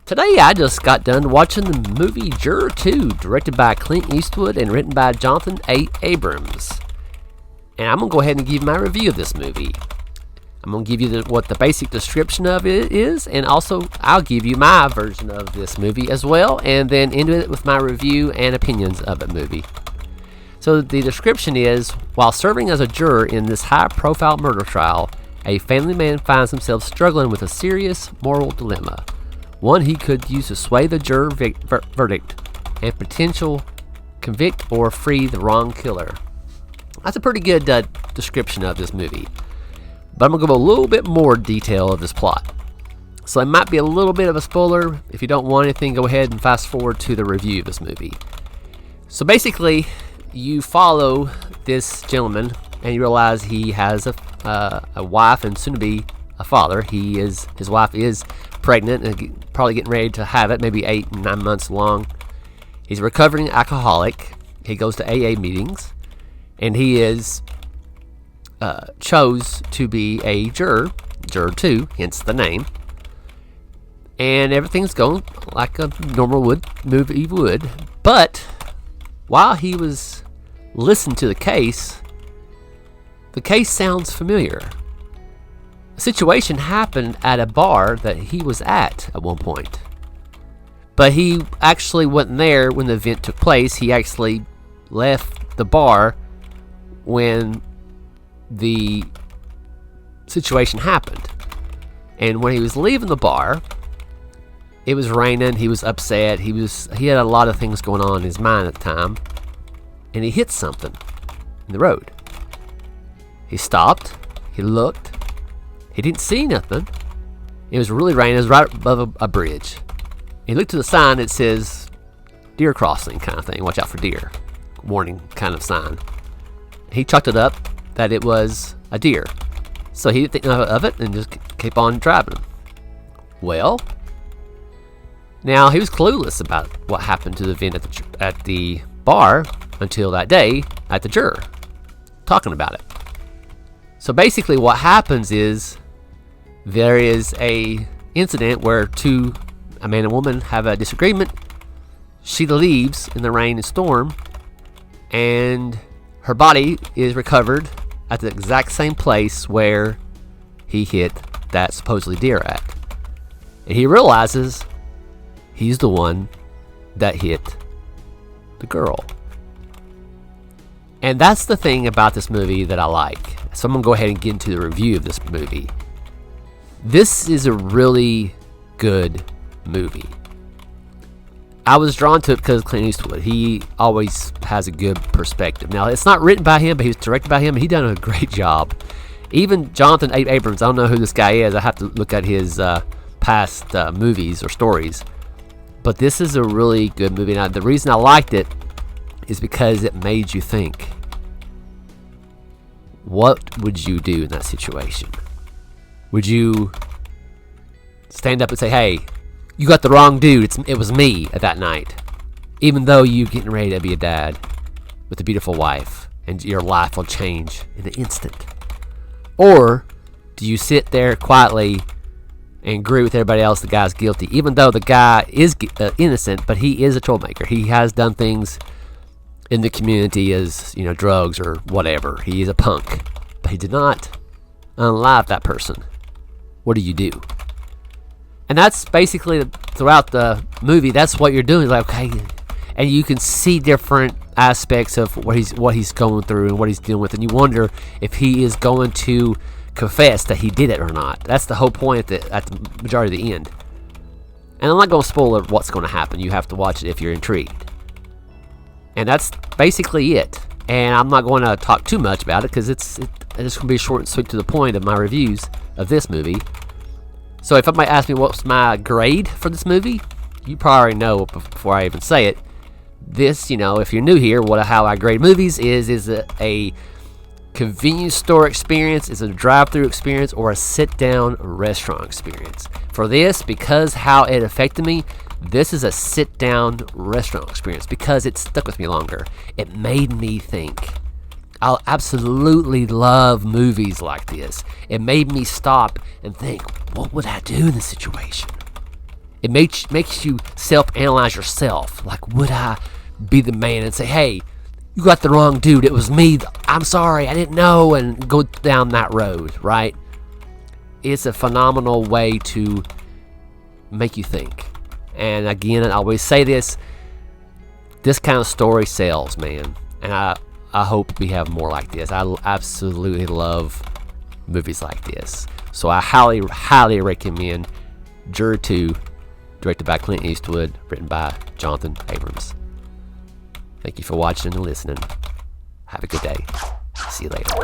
Today I just got done watching the movie Juror 2, directed by Clint Eastwood and written by Jonathan Abrams. And I'm going to go ahead and give my review of this movie. I'm going to give you what the basic description of it is, and also I'll give you my version of this movie as well, and then end it with my review and opinions of the movie. So the description is, while serving as a juror in this high-profile murder trial, a family man finds himself struggling with a serious moral dilemma. One he could use to sway the juror verdict and potential convict or free the wrong killer. That's a pretty good description of this movie. But I'm going to go a little bit more detail of this plot. So it might be a little bit of a spoiler. If you don't want anything, go ahead and fast forward to the review of this movie. So basically, you follow this gentleman and you realize he has a wife and soon to be a father. His wife is pregnant and probably getting ready to have it, maybe 8 and 9 months along. He's a recovering alcoholic. He goes to AA meetings, and he is chose to be a juror 2, hence the name. And everything's going like a normal movie would. But while he was listening to the case sounds familiar. A situation happened at a bar that he was at one point. But he actually wasn't there when the event took place. He actually left the bar when the situation happened. And when he was leaving the bar, it was raining, he was upset, he had a lot of things going on in his mind at the time, and he hit something in the road. He stopped, he looked, he didn't see nothing. It was really raining. It was right above a bridge. He looked to the sign that says deer crossing kind of thing. Watch out for deer. Warning kind of sign. He chalked it up that it was a deer. So he didn't think of it and just kept on driving. Well, now he was clueless about what happened to the event at the bar until that day at the Juror, talking about it. So basically what happens is there is a incident where a man and woman have a disagreement. She leaves in the rain and storm, and her body is recovered at the exact same place where he hit that supposedly deer at. And he realizes he's the one that hit the girl. And that's the thing about this movie that I like. So I'm going to go ahead and get into the review of this movie. This is a really good movie. I was drawn to it because of Clint Eastwood. He always has a good perspective. Now, it's not written by him, but he was directed by him, and he done a great job. Even Jonathan Abrams, I don't know who this guy is. I have to look at his past movies or stories. But this is a really good movie. Now, the reason I liked it is because it made you think. What would you do in that situation? Would you stand up and say, hey, you got the wrong dude, it was me at that night, even though you're getting ready to be a dad with a beautiful wife and your life will change in an instant? Or do you sit there quietly and agree with everybody else the guy's guilty, even though the guy is innocent, but he is a troublemaker? He has done things in the community as, drugs or whatever. He is a punk, but he did not unalive that person. What do you do? And that's basically throughout the movie. That's what you're doing. Like, okay, and you can see different aspects of what he's going through and what he's dealing with, and you wonder if he is going to confess that he did it or not. That's the whole point at the majority of the end. And I'm not going to spoil what's going to happen. You have to watch it if you're intrigued. And that's basically it. And I'm not going to talk too much about it because it's going to be short and sweet to the point of my reviews of this movie. So if somebody asks me what's my grade for this movie, you probably already know before I even say it. This, if you're new here, how I grade movies is a convenience store experience, is a drive-through experience, or a sit-down restaurant experience. For this, because how it affected me, this is a sit-down restaurant experience because it stuck with me longer. It made me think. I absolutely love movies like this. It made me stop and think, what would I do in this situation? It makes you self-analyze yourself. Like, would I be the man and say, hey, you got the wrong dude, it was me, I'm sorry, I didn't know, and go down that road, right? It's a phenomenal way to make you think. And again, I always say this kind of story sells, man. And I hope we have more like this. I absolutely love movies like this. So I highly, highly recommend Juror 2, directed by Clint Eastwood, written by Jonathan Abrams. Thank you for watching and listening. Have a good day. See you later.